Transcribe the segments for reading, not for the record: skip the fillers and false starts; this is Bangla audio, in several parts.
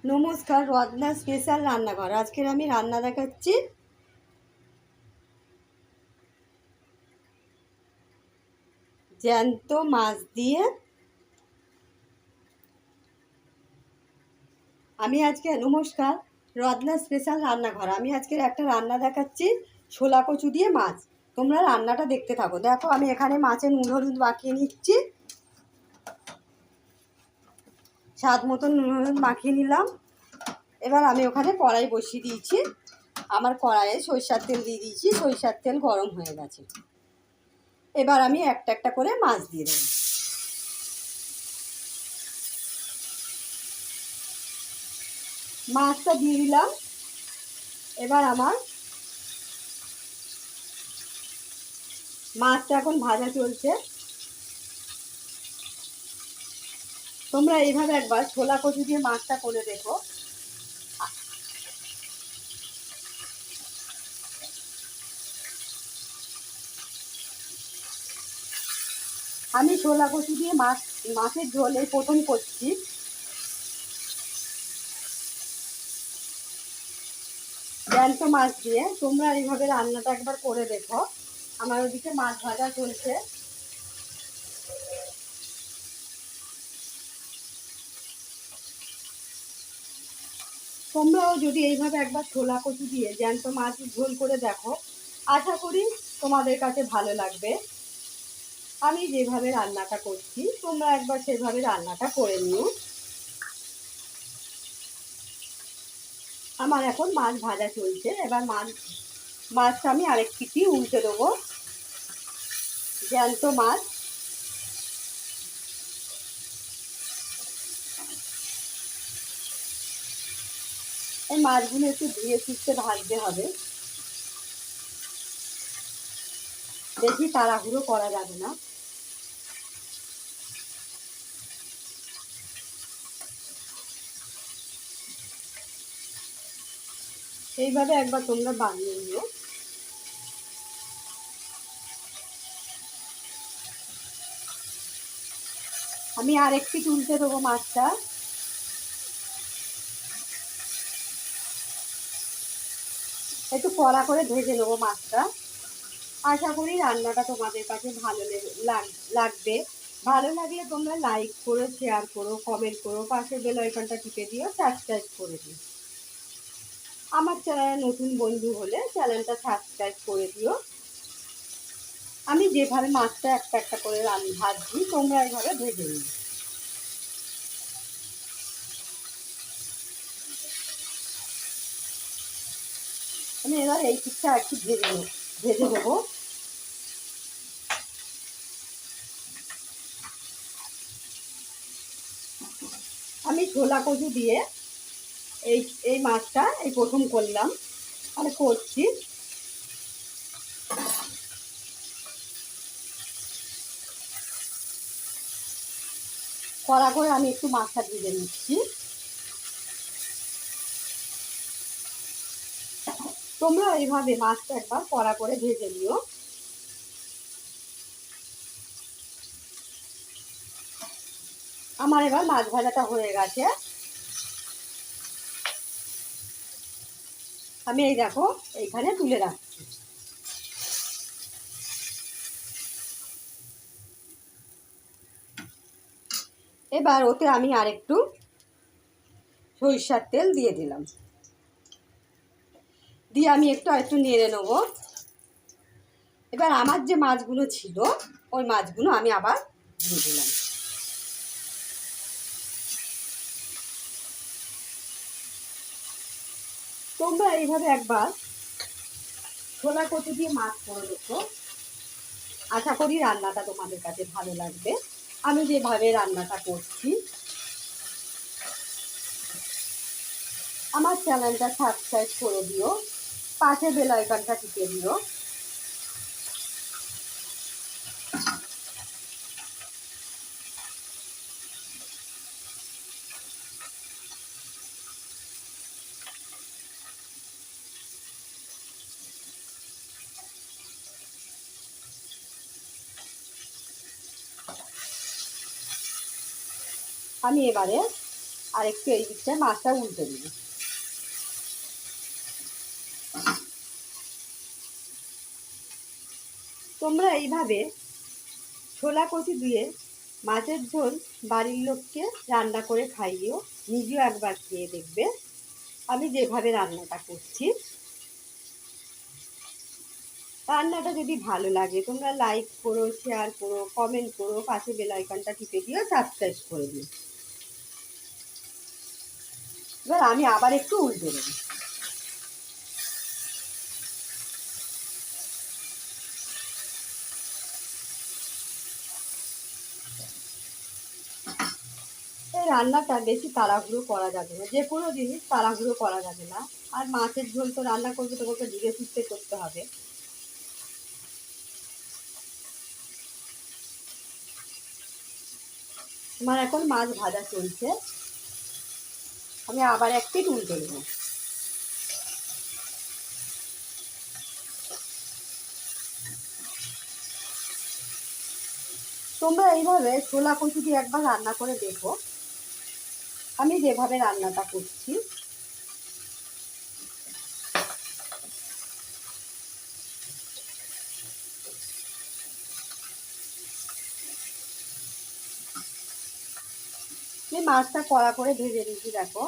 নমস্কার, রত্না স্পেশাল রান্নাঘর। আজকের আমি রান্না দেখাচ্ছি জ্যান্ত মাছ দিয়ে। নমস্কার, রত্না স্পেশাল রান্নাঘর। আমি আজকের একটা রান্না দেখাচ্ছি ছোলা কচু দিয়ে মাছ। তোমরা রান্নাটা দেখতে থাকো। দেখো, আমি এখানে মাছের নুন হলুদ মাখিয়ে নিচ্ছি। স্বাদ মতন নুন হলুদ মাখিয়ে নিলাম। এবার আমি ওখানে কড়াই বসিয়ে দিয়েছি। আমার কড়াইয়ে সরিষার তেল দিয়ে দিয়েছি। সরিষার তেল গরম হয়ে গেছে। এবার আমি একটা একটা করে মাছ দিয়ে দেবো। মাছটা দিয়ে দিলাম। এবার আমার মাছটা এখন ভাজা চলছে। তোমরা এইভাবে একবার ছোলা কচু দিয়ে মাছটা করে দেখো। আমি ছোলা কচু দিয়ে মাছের ঝোল এই প্রথম করছি। জ্যান্ত মাছ দিয়ে তোমরা এইভাবে রান্নাটা একবার করে দেখো। আমার ওদিকে মাছ ভাজা চলছে। তোমরাও যদি এইভাবে একবার ছোলা কচু দিয়ে জ্যান্ত মাছ ঝোল করে দেখো, আশা করি তোমাদের কাছে ভালো লাগবে। আমি যেভাবে রান্নাটা করছি তোমরা একবার সেভাবে রান্নাটা করে নিও। আমার এখন মাছ ভাজা চলছে। এবার মাছটা আমি আরেক পিঠি উল্টে দেবো। জ্যান্ত মাছ। এই মাছগুলো একটু ধুয়ে চুষতে ভাজতে হবে। বেশি তাড়াহুড়ো করা যাবে না। এইভাবে একবার তোমরা বানিয়ে নিও। আমি আরেকটি তুলতে দেবো মাছটা। একটু কড়া করে ভেজে নেবো মাছটা। আশা করি রান্নাটা তোমাদের কাছে ভালো লাগবে। ভালো লাগলে তোমরা লাইক করো, শেয়ার করো, কমেন্ট করো, পাশে বেল আইকনটা টিপে দিও, সাবস্ক্রাইব করে দিও। আমার চ্যানেলে নতুন বন্ধু হলে চ্যানেলটা সাবস্ক্রাইব করে দিও। আমি যেভাবে মাছটা একটা একটা করে ভাজছি তোমরা এইভাবে ভেজে নিও। আমি এবার এই পিঠটা একটু ভেজে দেবো। আমি ছোলা কচু দিয়ে এই এই মাছটা এই প্রথম করলাম, মানে করছি। কড়া করে আমি একটু মাছটা ভেজে নিচ্ছি। তোমরা এইভাবে মাছটা একবার কড়া করে ভেজে নিও। আমার এবার মাছ ভাজাটা হয়ে গেছে। আমি এই দেখো এইখানে তুলে রাখছি। এবার ওতে আমি আরেকটু সরিষার তেল দিয়ে দিলাম। দিয়ে আমি একটু নেড়ে নেবো। এবার আমার যে মাছগুলো ছিল ওই মাছগুলো আমি আবার দিয়ে দিলাম। তোমরা এইভাবে একবার ছোলা কচু দিয়ে মাছ করে দেখো। আশা করি রান্নাটা তোমাদের কাছে ভালো লাগবে। আমি যেভাবে রান্নাটা করছি। আমার চ্যানেলটা সাবস্ক্রাইব করে দিও, পাশে বেল আইকনটা টিপে দিও। আমি এবারে আর একটু এই দিকটায় মাছটা উল্টে দিব। তোমরা এইভাবে ছোলা কচু দিয়ে মাছের ঝোল বাড়ির লোককে রান্না করে খাইও, নিজেও একবার খেয়ে দেখবে আমি যেভাবে রান্নাটা করছি। রান্নাটা যদি ভালো লাগে তোমরা লাইক করো, শেয়ার করো, কমেন্ট করো, পাশে বেল আইকনটা টিপে দিও, সাবস্ক্রাইব করে দিও। এবার আমি আবার একটু উল্টে দেবো। এই রান্নাটা বেশি তাড়াহুড়ো করা যাবে না, যে কোনো জিনিস তাড়াহুড়ো করা যাবে না। আর মাছের ঝোল তো রান্না করবে, তোমাকে ধীরে সুস্থে করতে হবে। আমার এখন মাছ ভাজা চলছে, আমি আবার এক পিঠ উল্টে দেবো। তোমরা এইভাবে ছোলা কচু দিয়ে একবার রান্না করে দেখো, আমি যেভাবে রান্নাটা করছি। আমি মাছটা কড়া করে ভেজে নিচ্ছি, দেখো।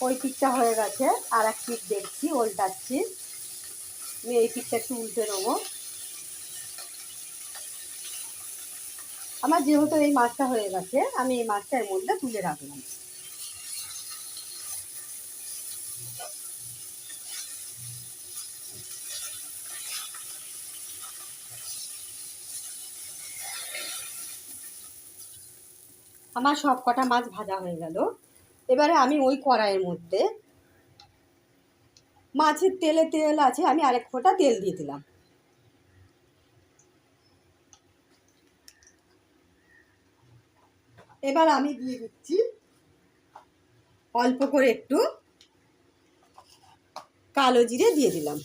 ওই পিঠটা হয়ে গেছে, আর এক পিঠ দেখছি উল্টাচ্ছি। আমি এই পিঠটা একটু উল্টে নেবো। আমার যেহেতু এই মাছটা হয়ে গেছে, আমি এই মাছটা এর মধ্যে তুলে রাখলাম। আমার সব কটা মাছ ভাজা হয়ে গেল। এবারে আমি ওই কড়াইয়ের মধ্যে মাছের তেল আছে, আমি আরেক ফোঁটা তেল দিয়ে দিলাম। এবার আমি দিয়ে দিচ্ছি অল্প করে একটু কালো জিরে দিয়ে দিলাম।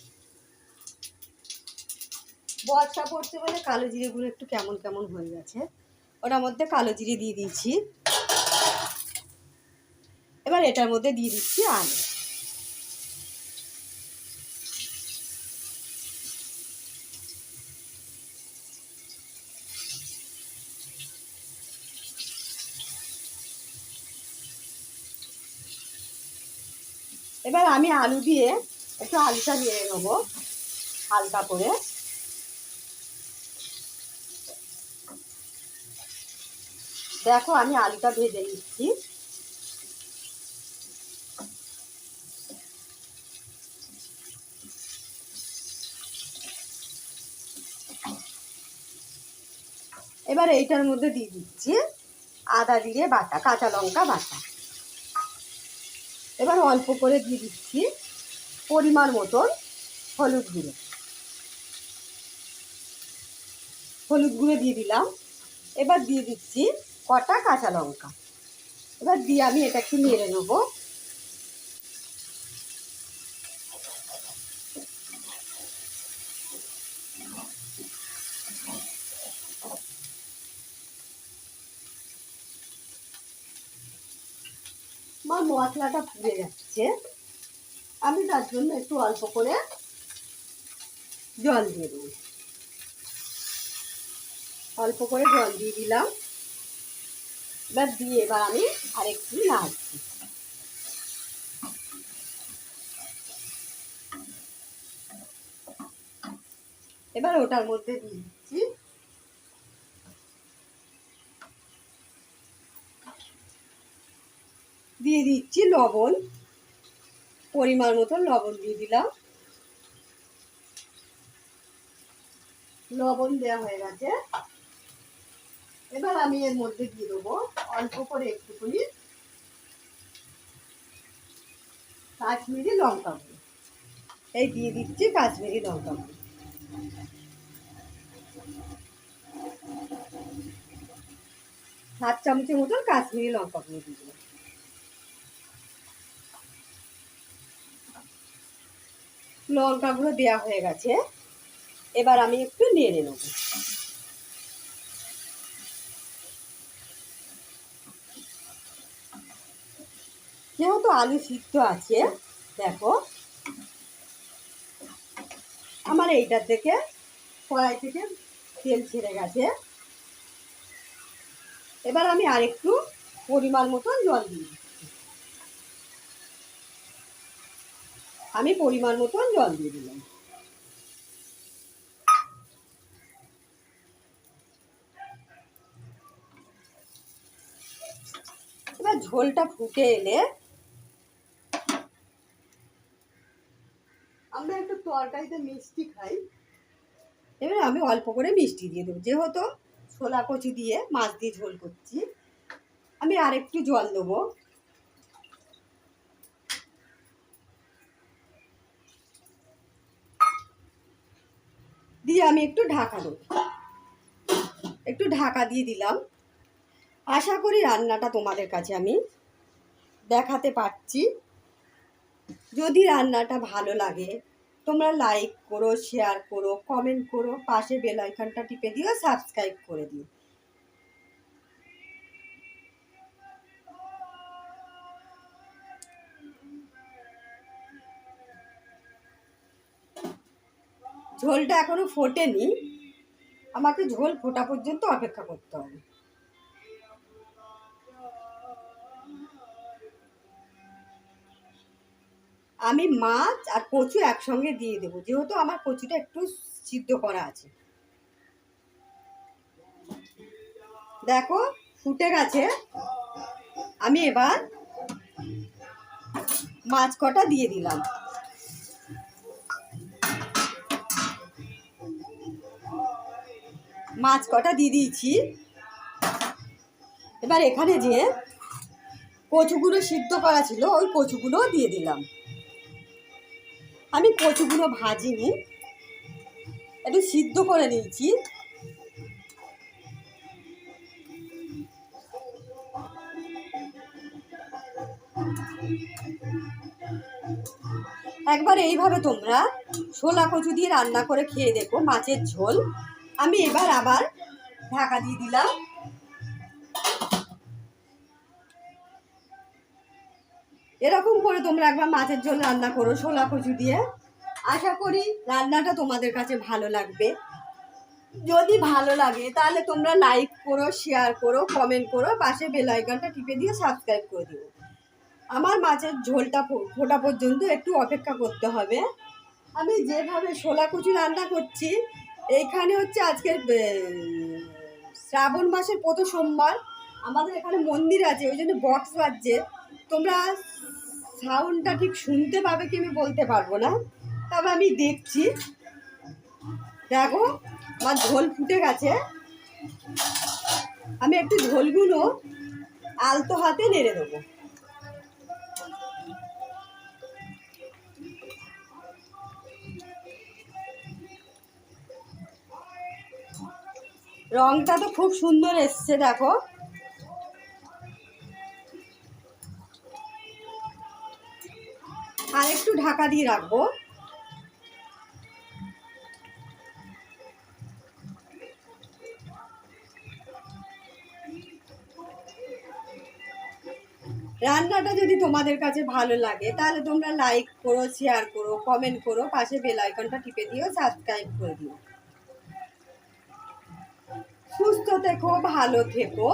বর্ষা পড়ছে বলে কালো জিরেগুলো একটু কেমন কেমন হয়ে গেছে, ওটার মধ্যে কালো জিরে দিয়ে দিয়েছি। এবার এটার মধ্যে দিয়ে দিচ্ছি আলু। এবার আমি আলু দিয়ে একটু আলুটা নেড়ে নেবো হালকা করে। দেখো আমি আলুটা ভেজে নিচ্ছি। এবার এইটার মধ্যে দিয়ে দিচ্ছি আদা জিরে বাটা, কাঁচা লঙ্কা বাটা। এবার অল্প করে দিয়ে দিচ্ছি পরিমাণ মতন হলুদ গুঁড়ো। হলুদ গুঁড়ো দিয়ে দিলাম। এবার দিয়ে দিচ্ছি কটা কাঁচা লঙ্কা। এবার দিয়ে আমি এটা একটু নেড়ে নেবো। আমার মশলাটা পুড়ে যাচ্ছে, আমি তার জন্য একটু অল্প করে জল দিয়ে দেবো। অল্প করে জল দিয়ে দিলাম। এবার দিয়ে এবার আমি আরেকটু নাড়ছি। এবার ওটার মধ্যে দিয়ে দিচ্ছি লবণ, পরিমাণ মতো লবণ দিয়ে দিলাম। লবণ দেওয়া হয়ে গেছে। এবার আমি এর মধ্যে দিয়ে দেবো অল্প করে একটুখানি কাশ্মীরি লঙ্কা গুঁড়ো। এই দিয়ে দিচ্ছি কাশ্মীরি লঙ্কা গুঁড়ো। হাফ চামচের মতন কাশ্মীরি লঙ্কা গুঁড়ো দিয়ে দিলাম। লঙ্কা গুঁড়ো দেওয়া হয়ে গেছে। এবার আমি একটু নেড়ে নেব। যেহেতু আলু সিদ্ধ আছে, দেখো আমার এইটার থেকে কড়াই থেকে তেল ছেড়ে গেছে। এবার আমি আরেকটু পরিমাণ মতন জল দিই। আমি পরিমাণ মতন জল দিয়ে দিলাম। এবার ঝোলটা ফুটে এলে আমরা একটু তরকারিতে মিষ্টি খাই, এবার আমি অল্প করে মিষ্টি দিয়ে দেবো। যেহেতু ছোলা কচু দিয়ে মাছ দিয়ে ঝোল করছি, আমি আরেকটু জল দেবো। দিয়ে আমি একটু ঢাকা দেবো। একটু ঢাকা দিয়ে দিলাম। আশা করি রান্নাটা তোমাদের কাছে আমি দেখাতে পারছি। যদি রান্নাটা ভালো লাগে তোমরা লাইক করো, শেয়ার করো, কমেন্ট করো, পাশে বেল আইকনটা টিপে দিও, সাবস্ক্রাইব করে দিও। ঝোলটা এখনো ফোটেনি, আমাকে ঝোল ফোটা পর্যন্ত অপেক্ষা করতে হবে। আমি মাছ আর কচু একসঙ্গে দিয়ে দেবো, যেহেতু আমার কচুটা একটু সিদ্ধ করা আছে। দেখো ফুটে গেছে। আমি এবার মাছ কটা দিয়ে দিলাম। মাছ কটা দিয়ে দিয়েছি। এবার এখানে যে কচুগুলো সিদ্ধ করা ছিল ওই কচুগুলো দিয়ে দিলাম। আমি কচুগুলো ভাজিনি, একটু সিদ্ধ করে নিয়েছি। একবার এইভাবে তোমরা ছোলা কচু দিয়ে রান্না করে খেয়ে দেখো, মাছের ঝোল। আমি এবার আবার ঢাকা দিয়ে দিলাম। এরকম করে তোমরা একবার মাছের ঝোল রান্না করো ছোলা কচু দিয়ে। আশা করি রান্নাটা তোমাদের কাছে ভালো লাগবে। যদি ভালো লাগে তাহলে তোমরা লাইক করো, শেয়ার করো, কমেন্ট করো, পাশে বেল আইকনটা টিপে দিয়ে সাবস্ক্রাইব করে দিও। আমার মাছের ঝোলটা ফোটা পর্যন্ত একটু অপেক্ষা করতে হবে। আমি যেভাবে ছোলা কচু রান্না করছি, এইখানে হচ্ছে আজকের শ্রাবণ মাসের প্রথম সোমবার, আমাদের এখানে মন্দির আছে, ওই জন্য বক্স বাজছে। তোমরা সাউন্ডটা ঠিক শুনতে পাবে কি আমি বলতে পারবো না, তবে আমি দেখছি। দেখো আমার ঝোল ফুটে গেছে। আমি একটু ঝোলগুলো আলতো হাতে নেড়ে দেবো। রংটা তো খুব সুন্দর এসছে, দেখো। আর একটু ঢাকা দিয়ে রাখবো। রান্নাটা যদি তোমাদের কাছে ভালো লাগে তাহলে তোমরা লাইক করো, শেয়ার করো, কমেন্ট করো, পাশে বেল আইকনটা টিপে দিও, সাবস্ক্রাইব করে দিও। সুস্থ থেকো, ভালো থেকো।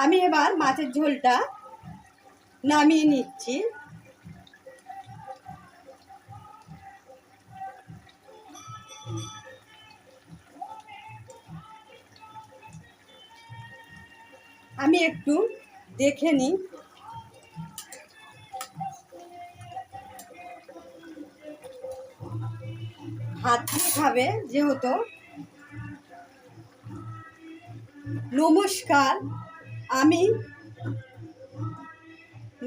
আমি এবার মাছের ঝোলটা নামিয়ে নিচ্ছি। আমি একটু দেখে নিই। হাত দিয়ে খাবে যেহেতু। নমস্কার, আমি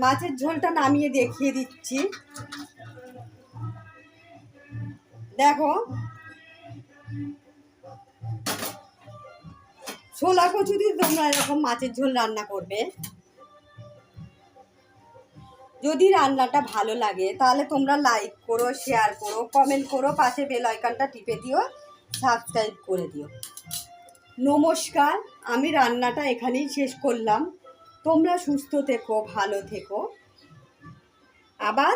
মাছের ঝোলটা নামিয়ে দেখিয়ে দিচ্ছি। দেখো ছোলা কচু দিয়ে তোমরা এরকম মাছের ঝোল রান্না করবে। যদি রান্নাটা ভালো লাগে তাহলে তোমরা লাইক করো, শেয়ার করো, কমেন্ট করো, পাশে বেল আইকনটা টিপে দিও, সাবস্ক্রাইব করে দিও। নমস্কার, আমি রান্নাটা এখানেই শেষ করলাম। তোমরা সুস্থ থেকো, ভালো থেকো, আবার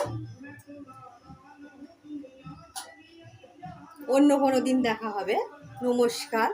অন্য কোনো দিন দেখা হবে। নমস্কার।